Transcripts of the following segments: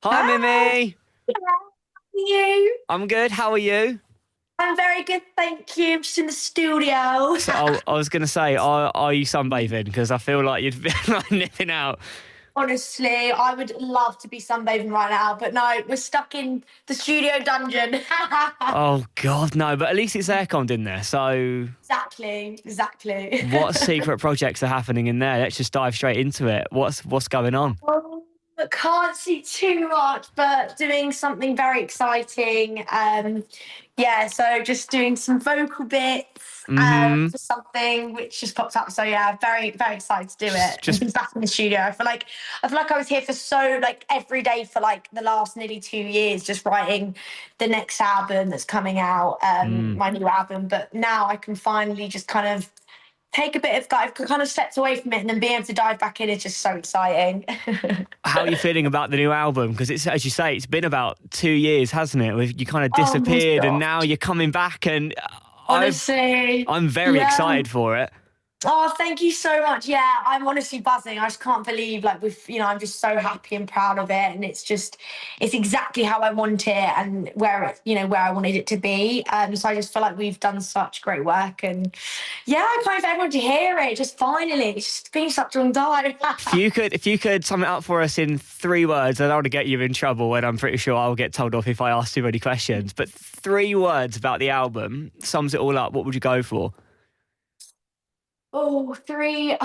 Hi, Hi, Mimi. how are you? I'm good. How are you? I'm very good, thank you. I'm just in the studio. So I was going to say, are you sunbathing? Because I feel like you'd be like nipping out. Honestly, I would love to be sunbathing right now, but no, we're stuck in the studio dungeon. Oh God, no! But at least it's airconned in there. So, Exactly. what secret projects are happening in there? Let's just dive straight into it. What's going on? Can't see too much, but doing something very exciting. Yeah, so just doing some vocal bits Mm-hmm. for something which just popped up. So yeah, very very excited to do it and Just be back in the studio. I feel like I was here for so like every day for like the last nearly 2 years, just writing the next album that's coming out, mm. my new album. But now I can finally just kind of take a bit of I've kind of stepped away from it and then being able to dive back in is just so exciting. How are you feeling about the new album? Because it's, as you say, it's been about 2 years, hasn't it? You kind of Oh my disappeared, and god. now you're coming back, and Honestly. I'm very Yeah. excited for it. Oh, thank you so much. Yeah, I'm honestly buzzing. I just can't believe like I'm just so happy and proud of it. And it's exactly how I want it and where I wanted it to be. So I just feel like we've done such great work and yeah, I kind of everyone to hear it. Just finally. It's just been such a long time. If you could sum it up for us in 3 words, I don't want to get you in trouble, and I'm pretty sure I'll get told off if I ask too many questions. But 3 words about the album sums it all up. What would you go for? Oh, three.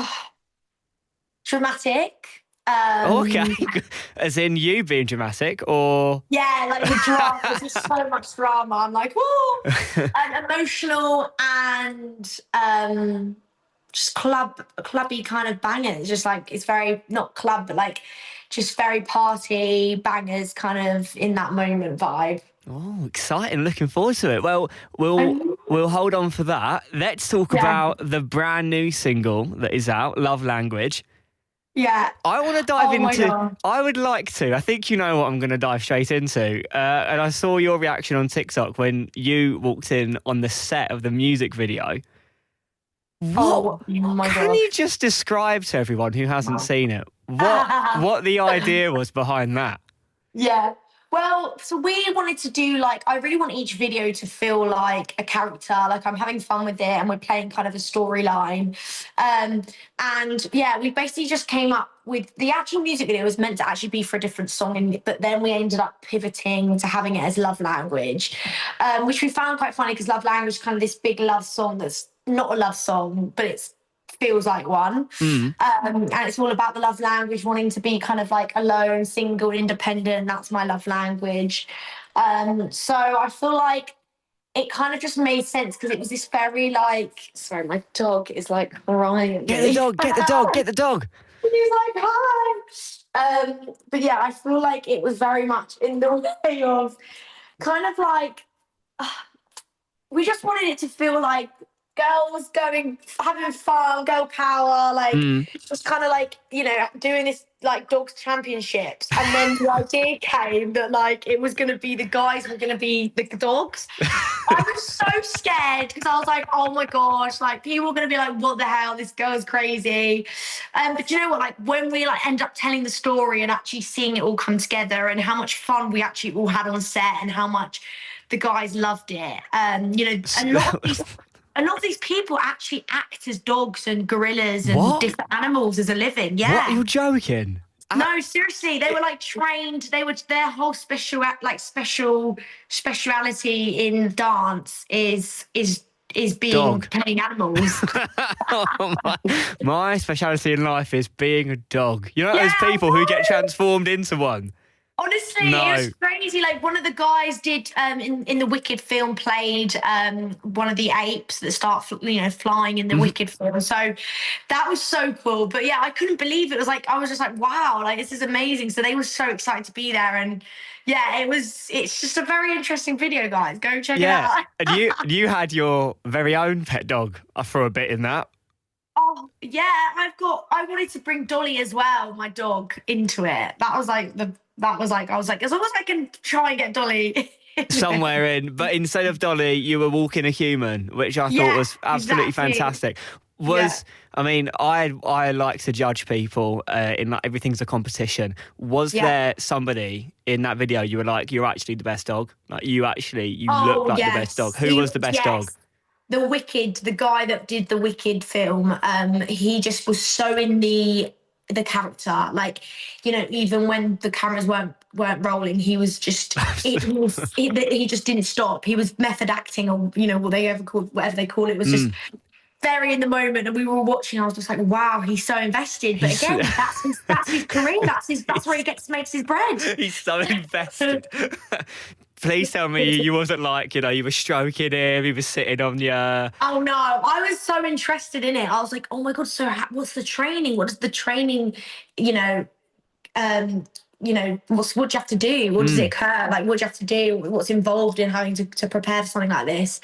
Dramatic. Oh, okay, as in you being dramatic, or Yeah, like the drama. There's just so much drama. I'm like, whoa, and emotional and just clubby kind of bangers. Just like it's very not club, but like just very party bangers, kind of in that moment vibe. oh, exciting! Looking forward to it. Well, we'll Um, we'll hold on for that. Let's talk yeah, about the brand new single that is out, "Love Language." yeah. I want to dive Oh my into. god. I would like to. I think you know what I'm going to dive straight into. And I saw your reaction on TikTok when you walked in on the set of the music video. What? Oh my Can god. you just describe to everyone who hasn't seen it what the idea was behind that? Yeah. Well, so we wanted to do like, I really want each video to feel like a character, like I'm having fun with it and we're playing kind of a storyline. And yeah, we basically just came up with the actual music video was meant to actually be for a different song, but then we ended up pivoting to having it as Love Language, which we found quite funny because Love Language is kind of this big love song that's not a love song, but it's feels like one. Mm. And it's all about the love language, wanting to be kind of like alone, single, independent. That's my love language. So I feel like it kind of just made sense because it was this very like, sorry, my dog is like crying at Get the me. dog! Get the dog! Get the dog! He's like, hi. But yeah, I feel like it was very much in the way of kind of like we just wanted it to feel like girls going having fun, girl power, like Mm. just kind of like doing this like dogs championships, and then the idea came that like it was going to be the guys were going to be the dogs. I was so scared because I was like, oh my gosh, like people are going to be like, what the hell, this girl's crazy. But you know what, like when we like end up telling the story and actually seeing it all come together and how much fun we actually all had on set and how much the guys loved it. A lot of these people actually act as dogs and gorillas and What? different animals as a living. What? Yeah. You're joking? No, seriously, they were like trained. They were their whole speciality in dance is being Dog. playing animals. Oh, my speciality in life is being a dog. You know Yeah, those I people who get know. transformed into one? Honestly, it No. was crazy. Like one of the guys did in the Wicked film played one of the apes that start flying in the Mhm. Wicked film. So that was so cool. But yeah, I couldn't believe it. It was like I was just like, wow, like this is amazing. So they were so excited to be there, and yeah, it's just a very interesting video, guys. Go check it Yeah. out. And you had your very own pet dog for a bit in that. Oh yeah, I wanted to bring Dolly as well, my dog, into it. I was like, as long as I can try and get Dolly in it. Somewhere in, but instead of Dolly, you were walking a human, which I thought Yeah, was absolutely exactly. fantastic. Was I mean, I like to judge people in like everything's a competition. Was there somebody in that video you were like, you're actually the best dog? Like you look like the best dog. Who was the best dog? The Wicked, the guy that did the Wicked film, he just was so in the character. Like, you know, even when the cameras weren't rolling, he was just he just didn't stop. He was method acting, or you know, whatever they call it, was just very in the moment. And we were all watching. I was just like, wow, he's so invested. But again, that's his career. That's where he makes his bread. He's so invested. Please tell me you wasn't like, you know, you were stroking him, he was sitting on you. Oh no, I was so interested in it. I was like, oh my God, so what's the training? What does the training, you know, what do you have to do? What does it occur? Like, what do you have to do? What's involved in having to prepare for something like this?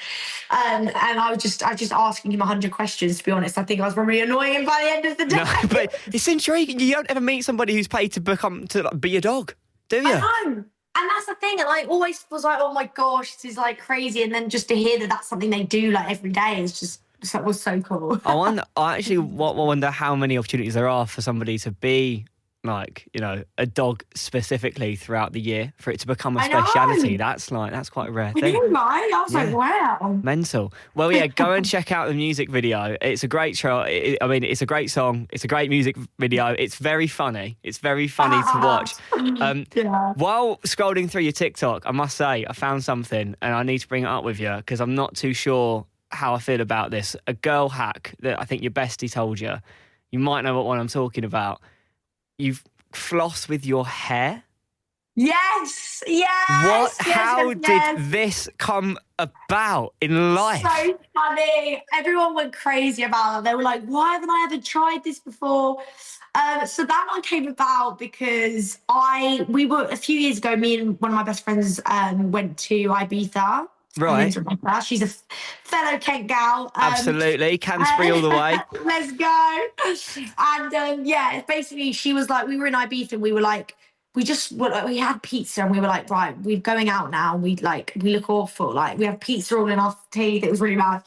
And I was just asking him 100 questions, to be honest. I think I was probably annoying him by the end of the day. No, but it's intriguing. You don't ever meet somebody who's paid to be a dog, do you? I know. And that's the thing. And I always was like, oh my gosh, this is like crazy. And then just to hear that that's something they do like every day is just, that was so cool. I wonder how many opportunities there are for somebody to be like, you know, a dog specifically throughout the year, for it to become a speciality. That's quite a rare thing. I was like, wow. Mental. Well, yeah, go and check out the music video. It's a great show. It's a great song. It's a great music video. It's very funny. It's very funny to watch. While scrolling through your TikTok, I must say, I found something and I need to bring it up with you because I'm not too sure how I feel about this. A girl hack that I think your bestie told you. You might know what one I'm talking about. You've floss with your hair? Yes. What? How did this come about in life? So funny. Everyone went crazy about it. They were like, why haven't I ever tried this before? So that one came about because we were a few years ago, me and one of my best friends went to Ibiza. Right. She's a fellow Kent gal. Absolutely. Canterbury all the way. Let's go. And basically she was like, we were in Ibiza and we were like, we had pizza and we were like, right, we're going out now. We look awful. Like we have pizza all in our teeth. It was really bad.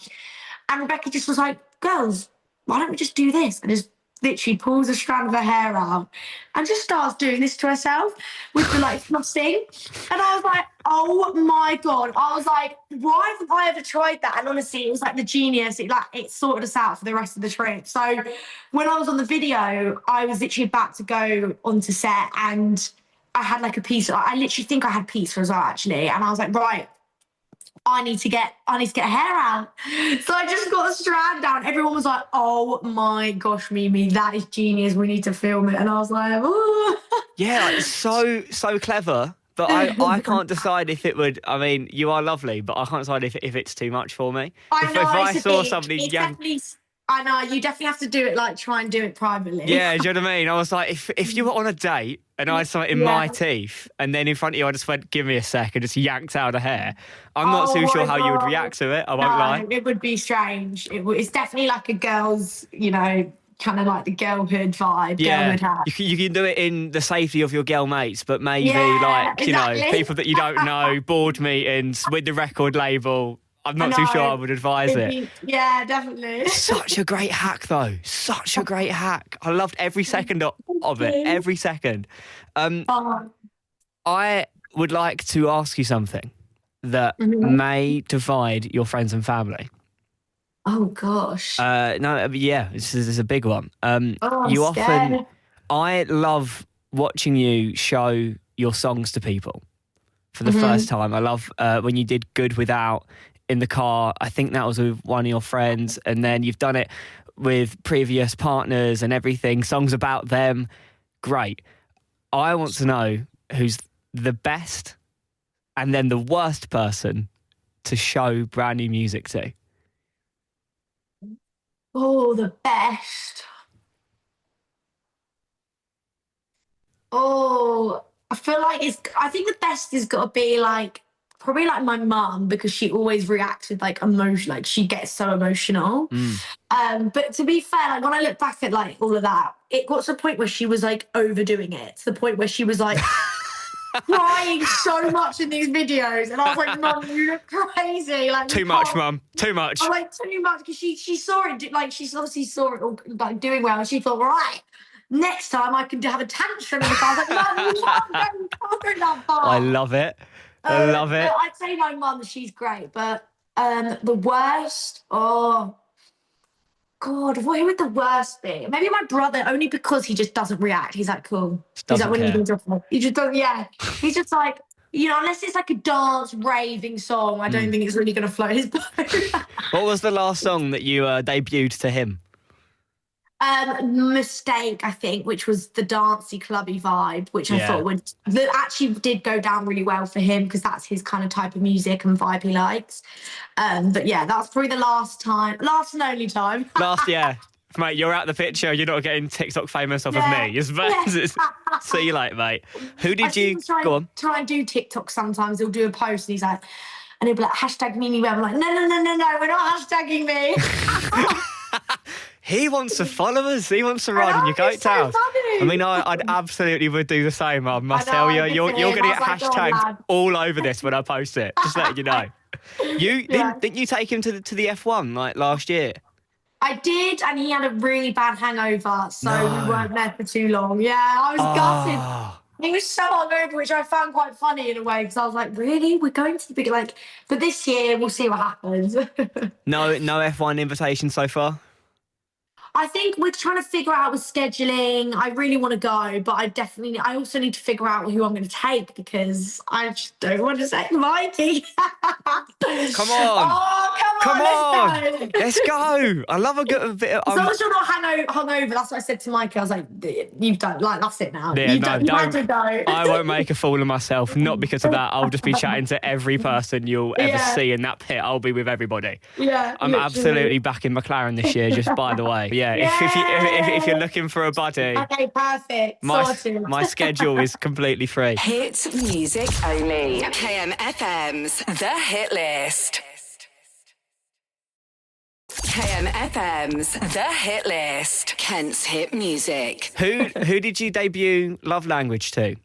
And Rebecca just was like, girls, why don't we just do this? And just literally pulls a strand of her hair out and just starts doing this to herself with the like flossing. And I was like, oh my God. I was like, why haven't I ever tried that? And honestly, it was like the genius. It sorted us out for the rest of the trip. So when I was on the video, I was literally about to go onto set and I had like a pizza. I literally think I had pizza as well, actually. And I was like, right, I need to get hair out. So I just got the strand down. Everyone was like, oh my gosh, Mimi, that is genius. We need to film it. And I was like, oh. Yeah, it's so clever. But I can't decide if it would. I mean, you are lovely, but I can't decide if it's too much for me. I know, if I saw somebody young. I know, you definitely have to do it, like, try and do it privately. Yeah, do you know what I mean? I was like, if you were on a date and I had something in my teeth and then in front of you I just went, give me a sec, and just yanked out a hair, I'm not too sure how you would react to it, I won't lie. It would be strange. It's definitely like a girl's, you know, kind of like the girlhood vibe. Yeah, girlhood hat. You can do it in the safety of your girl mates, but maybe you know, people that you don't know, board meetings with the record label. I'm not too sure I would advise it. Yeah, definitely. Such a great hack, though. Such a great hack. I loved every second of it. Every second. I would like to ask you something that may divide your friends and family. Oh, gosh. This is a big one. I'm scared. Often, I love watching you show your songs to people for the first time. I love when you did Good Without in the car. I think that was with one of your friends, and then you've done it with previous partners and everything, songs about them. Great. I want to know who's the best and then the worst person to show brand new music to. Oh, the best. Oh, I feel like I think the best has got to be like, probably like my mum, because she always reacts with like emotion, like she gets so emotional. But to be fair, like when I look back at like all of that, it got to the point where she was like overdoing it, to the point where she was like crying so much in these videos, and I was like, Mum, you look crazy. Like, Too much, Mum. Too much. I was like, too much, because she saw it, like, she obviously saw it all, like, doing well, and she thought, right, next time I can have a tantrum in the car. I was like, Mum, you can't go that far. I love it. I love it. I'd say my mum, she's great, but the worst, oh God, what would the worst be? Maybe my brother, only because he just doesn't react. He's like, cool. He's like, what are you doing? He just doesn't, yeah. He's just like, unless it's like a dance raving song, I don't think it's really going to float his boat. What was the last song that you debuted to him? Mistake, I think, which was the dancey clubby vibe, which I thought that actually did go down really well for him, because that's his kind of type of music and vibe he likes. But yeah, that's probably the last and only time. Yeah. Mate, you're out the picture. You're not getting TikTok famous off of me. See you later, mate. Who did you go on? Try and do TikTok sometimes. He'll do a post and he's like, and he'll be like, hashtag Mimi Webb. I'm like, no, we're not hashtagging me. He wants to follow us. He wants to ride in your coattails. So I mean, I'd absolutely would do the same. I must tell you, you're going to get hashtags all over this when I post it. Just letting you know. Didn't you take him to the F1 like last year? I did, and he had a really bad hangover, so we weren't there for too long. Yeah, I was gutted. He was so hungover, which I found quite funny in a way, because I was like, really? We're going to the big, like, but this year we'll see what happens. No F1 invitation so far? I think we're trying to figure out with scheduling. I really want to go, but I also need to figure out who I'm going to take, because I just don't want to say Mikey. Come on. Oh, come on. Let's go. I love a bit of... As long as you're not hungover, that's what I said to Mikey. I was like, you've done, like, that's it now. Yeah, don't. I won't make a fool of myself. Not because of that. I'll just be chatting to every person you'll ever see in that pit. I'll be with everybody. Yeah, I'm absolutely backing McLaren this year, just by the way. Yeah, if you're looking for a buddy. Okay, perfect. My schedule is completely free. Hit music only. KMFM's The Hit List. KMFM's The Hit List. Kent's hit music. Who did you debut Love Language to?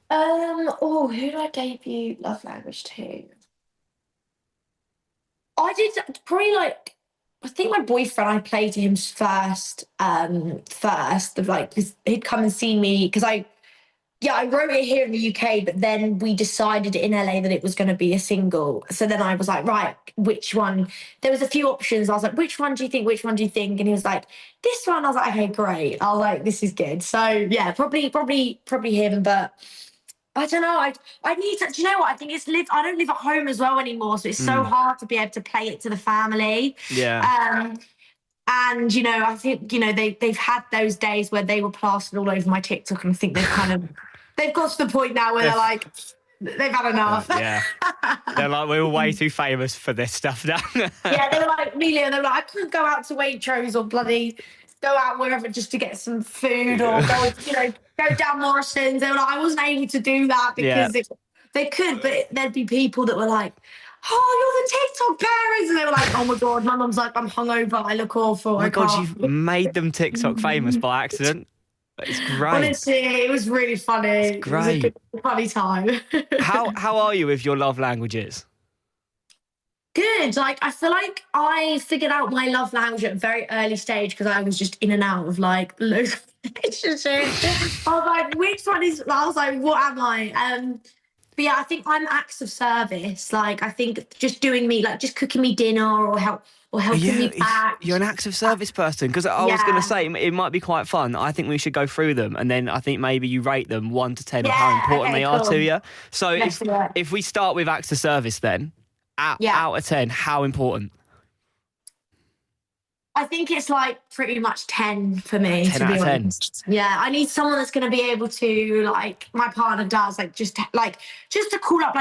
Who did I debut Love Language to? I did probably I think my boyfriend, I played to him first, because he'd come and see me, because I wrote it here in the UK, but then we decided in LA that it was going to be a single. So then I was like, right, which one? There was a few options. I was like, which one do you think? Which one do you think? And he was like, this one. I was like, okay, great. I was like, this is good. So yeah, probably him, but I don't know. I need to. Do you know what? I think I don't live at home as well anymore, so it's so hard to be able to play it to the family. Yeah. And I think they've had those days where they were plastered all over my TikTok, and I think they've got to the point now where they're like, they've had enough. Yeah. They're like, we're way too famous for this stuff now. Yeah, they were like, Amelia, they were like, I couldn't go out to Waitrose or bloody go out wherever just to get some food, or go down Morrison's. They were like, I wasn't able to do that because they could, but there'd be people that were like, oh, you're the TikTok parents. And they were like, oh my God, my mum's like, I'm hungover, I look awful. Oh my God, you've made them TikTok famous by accident. It's great. Honestly, it was really funny. It's great. It was a funny time. How are you with your love languages? Good. I feel like I figured out my love language at a very early stage, because I was just in and out of loads of relationships. I was like, which one is? I was like, what am I? But yeah, I think I'm acts of service. I think just doing me, just cooking me dinner or helping me pack. You're an acts of service person, because I was going to say it might be quite fun. I think we should go through them, and then I think maybe you rate them 1 to 10 of how important they are to you. So if we start with acts of service, then out of 10, how important? I think it's pretty much 10 for me, 10 to be out of 10. honest. Yeah, I need someone that's going to be able to, my partner does, just to call up,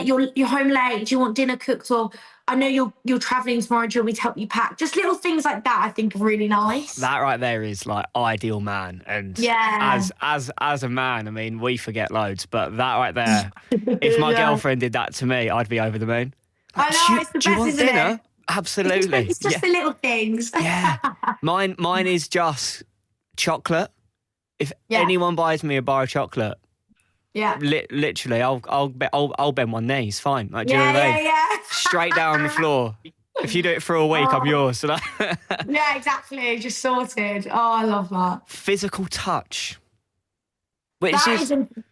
you're home late, do you want dinner cooked, or I know you're travelling tomorrow, do you want me to help you pack? Just little things like that I think are really nice. That right there is ideal man. And as a man, I mean, we forget loads, but that right there, if my girlfriend did that to me, I'd be over the moon. I know, it's the best, isn't it? Absolutely. It's just the little things. Yeah. Mine is just chocolate. If anyone buys me a bar of chocolate, Yeah. Literally, I'll bend one knee. It's fine. Like, do you know Yeah, what I mean? yeah. Straight down on the floor. If you do it for a week, I'm yours. So Yeah, exactly. Just sorted. Oh, I love that. physical touch, which That is isn't.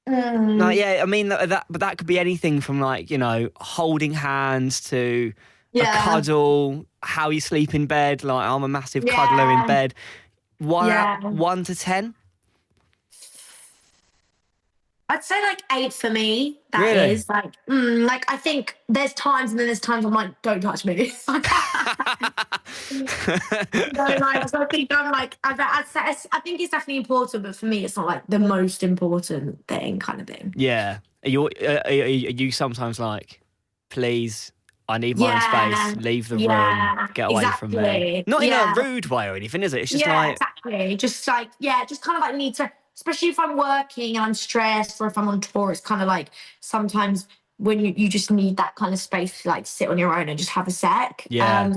like, yeah. I mean but that could be anything from like, you know, holding hands to a Yeah. cuddle, how you sleep in bed. Like, I'm a massive Yeah. cuddler in bed. Yeah. 1 to 10. I'd say like 8 for me. That Really? is like I think there's times and then there's times I'm like, don't touch me. So I think I'm like, I think it's definitely important, but for me, it's not like the most important thing, kind of thing. Yeah. Are you sometimes like, please, I need my own space, leave the room, get away from me? Not in a rude way or anything, is it? It's just like... exactly. Just like, just kind of like need to, especially if I'm working and I'm stressed or if I'm on tour, it's kind of like sometimes when you just need that kind of space to like sit on your own and just have a sec. Yeah.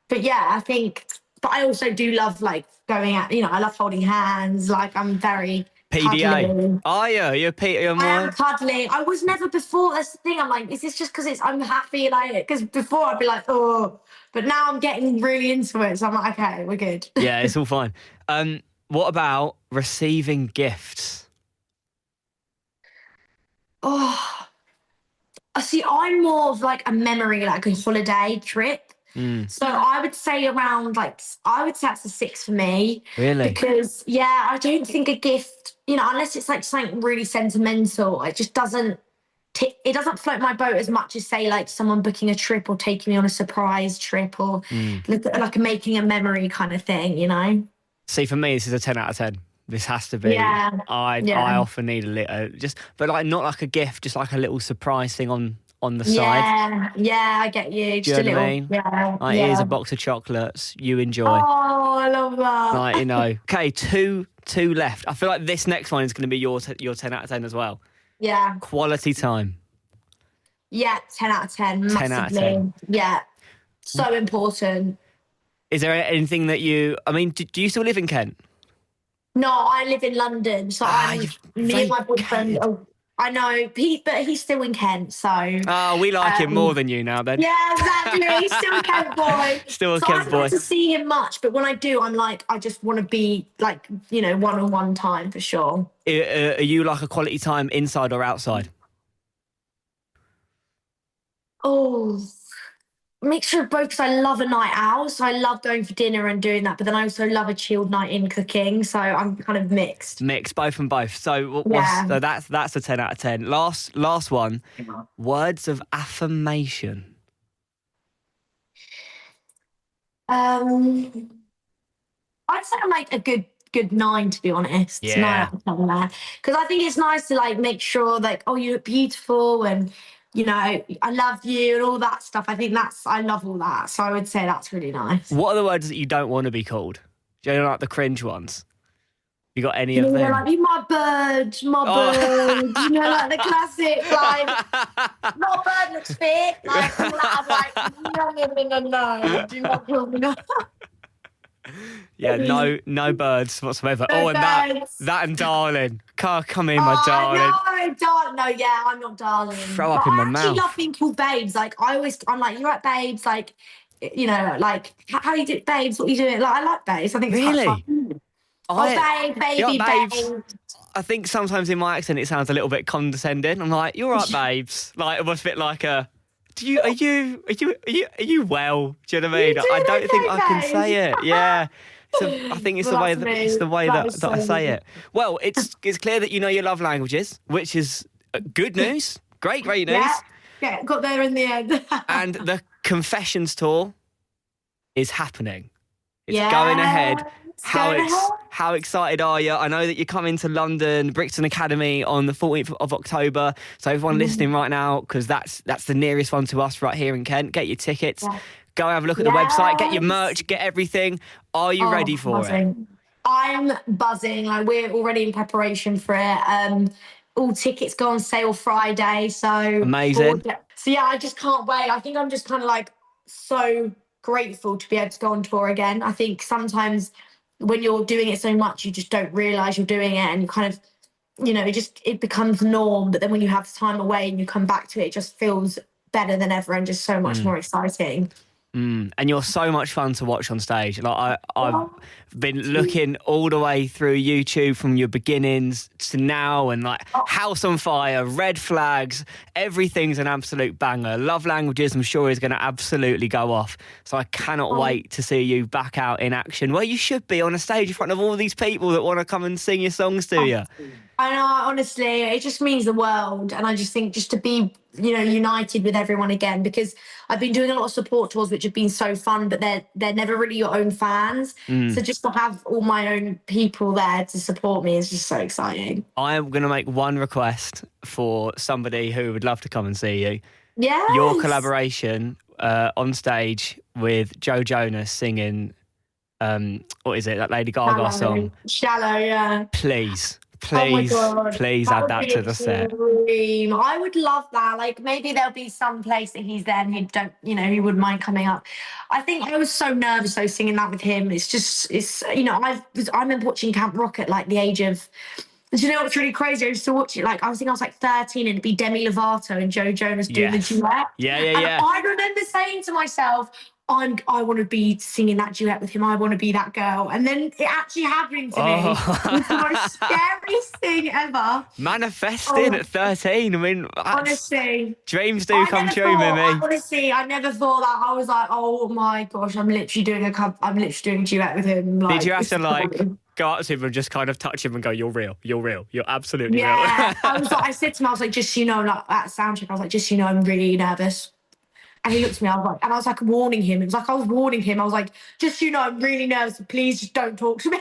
But yeah, I think, but I also do love like going out, I love holding hands. Like I'm very PDA. cuddly. Are you? You're PDA. I am cuddling. I was never before. That's the thing. I'm like, is this just because I'm happy? Like, because before I'd be like, oh, but now I'm getting really into it. So I'm like, okay, we're good. Yeah, it's all fine. What about receiving gifts? Oh, see, I'm more of like a memory, like a holiday trip. So I would say that's a 6 for me. Really? Because I don't think a gift, unless it's like something really sentimental, it just doesn't it doesn't float my boat as much as say like someone booking a trip or taking me on a surprise trip or like making a memory kind of thing. See, for me, this is a 10 out of 10. This has to be. Yeah. I often need a little, but like not like a gift, just like a little surprise thing on the side. Yeah, I get you. Do you know what I mean? Yeah. Like, here's a box of chocolates. You enjoy. Oh, I love that. Like, okay, two left. I feel like this next one is going to be your 10 out of 10 as well. Yeah. Quality time. Yeah, 10 out of 10. 10 massively. out of 10. Yeah. So important. Is there anything that do you still live in Kent? No, I live in London. So me and my boyfriend. Oh, I know, but he's still in Kent, so... Oh, we like him more than you now, then. Yeah, exactly. He's still a Kent boy. Still a so Kent boy. I don't get to see him much, but when I do, I'm like, I just want to be, like, one-on-one time for sure. Are you like a quality time inside or outside? Oh... mixture of both, because I love a night out, so I love going for dinner and doing that, but then I also love a chilled night in cooking, so I'm kind of mixed. Both and both. So so that's a 10 out of 10. Last one, words of affirmation. I'd say I'm like a good 9, to be honest. Yeah. 9 out of 10 there, because I think it's nice to like make sure like, oh, you look beautiful and I love you and all that stuff. I think I love all that. So I would say that's really nice. What are the words that you don't want to be called? Do you know, like the cringe ones? You got any of them? Like, my bird. Like the classic, like, my bird looks fit. Like, all that. I'm like, no, do not call me that. Yeah, no birds whatsoever. No and birds. that and darling. Come in, my darling. No, yeah, I'm not darling. Throw up in my mouth. I actually love being called babes. Like, I'm like, you're right, babes. Like, like, how you do, babes? What are you doing? Like, I like babes. I think it's quite fun. Baby, babes. I think sometimes in my accent it sounds a little bit condescending. I'm like, you're right, babes. Like, almost a bit like a... Are you well? Do you know what I mean? I don't think I can say it. Yeah. So I think it's the way that I say it. Well, it's clear that you know your love languages, which is good news. Great news. Yeah, got there in the end. And the Confessions tour is happening. It's going ahead. How excited are you? I know that you're coming to London, Brixton Academy on the 14th of October. So everyone listening right now, because that's the nearest one to us right here in Kent, get your tickets. Yeah. Go have a look at the website, get your merch, get everything. Are you ready for it? I'm buzzing. Like, we're already in preparation for it. All tickets go on sale Friday. So amazing. So yeah, I just can't wait. I think I'm just kind of like so grateful to be able to go on tour again. I think sometimes when you're doing it so much, you just don't realise you're doing it, and you kind of it becomes norm. But then when you have time away and you come back to it, it just feels better than ever and just so much more exciting. And you're so much fun to watch on stage. Like I've been looking all the way through YouTube from your beginnings to now, and like House on Fire, Red Flags, everything's an absolute banger. Love Languages, I'm sure, is going to absolutely go off. So I cannot wait to see you back out in action. Well, you should be on a stage in front of all these people that want to come and sing your songs to you. I know, honestly, it just means the world. And I just think just to be, united with everyone again, because I've been doing a lot of support tours, which have been so fun, but they're never really your own fans. So just to have all my own people there to support me is just so exciting. I am going to make one request for somebody who would love to come and see you. Yes. Your collaboration on stage with Joe Jonas singing, what is it, that Lady Gaga song? Shallow, yeah. Please Oh add that to the set. Dream. I would love that. Like maybe there'll be some place that he's there and he wouldn't mind coming up. I think I was so nervous though singing that with him. I remember watching Camp Rock at like the age of. Do you know what's really crazy? I used to watch it. Like I was like 13, and it'd be Demi Lovato and Joe Jonas doing the duet. Yeah. And I remember saying to myself, I want to be singing that duet with him. I want to be that girl. And then it actually happened to me. It's the most scariest thing ever. Manifesting at 13. I mean, honestly, dreams do come true, Mimi. Honestly, I never thought that. I was like, oh my gosh, I'm literally doing a duet with him. Like, did you have to go up to him and just kind of touch him and go, you're real, you're absolutely real? Yeah. I said to him, I was like, just like at soundcheck, I was like, just I'm really nervous. And he looked at me, I was like warning him. It was like I was warning him. I was like, just I'm really nervous. Please just don't talk to me.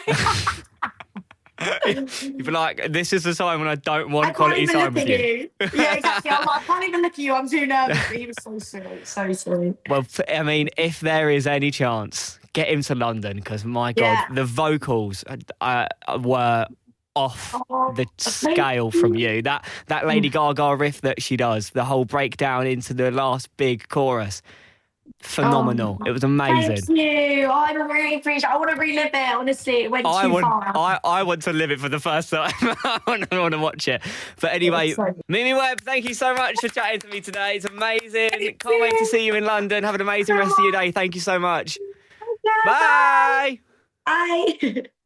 You'd be like, this is the time when I don't want quality time with you. Yeah, exactly. I was like, I can't even look at you. I'm too nervous. But he was so sweet, so sweet. Well, I mean, if there is any chance, get him to London, because my God, the vocals were off the scale from you. That Lady Gaga riff that she does, the whole breakdown into the last big chorus, phenomenal. It was amazing. Thank you. I really appreciate it. I want to relive it. Honestly, it went too far. I want to live it for the first time. I want to watch it. But anyway, Mimi Webb, thank you so much for chatting to me today. It's amazing. Can't wait to see you in London. Have an amazing rest of your day. Thank you so much. Bye. Bye.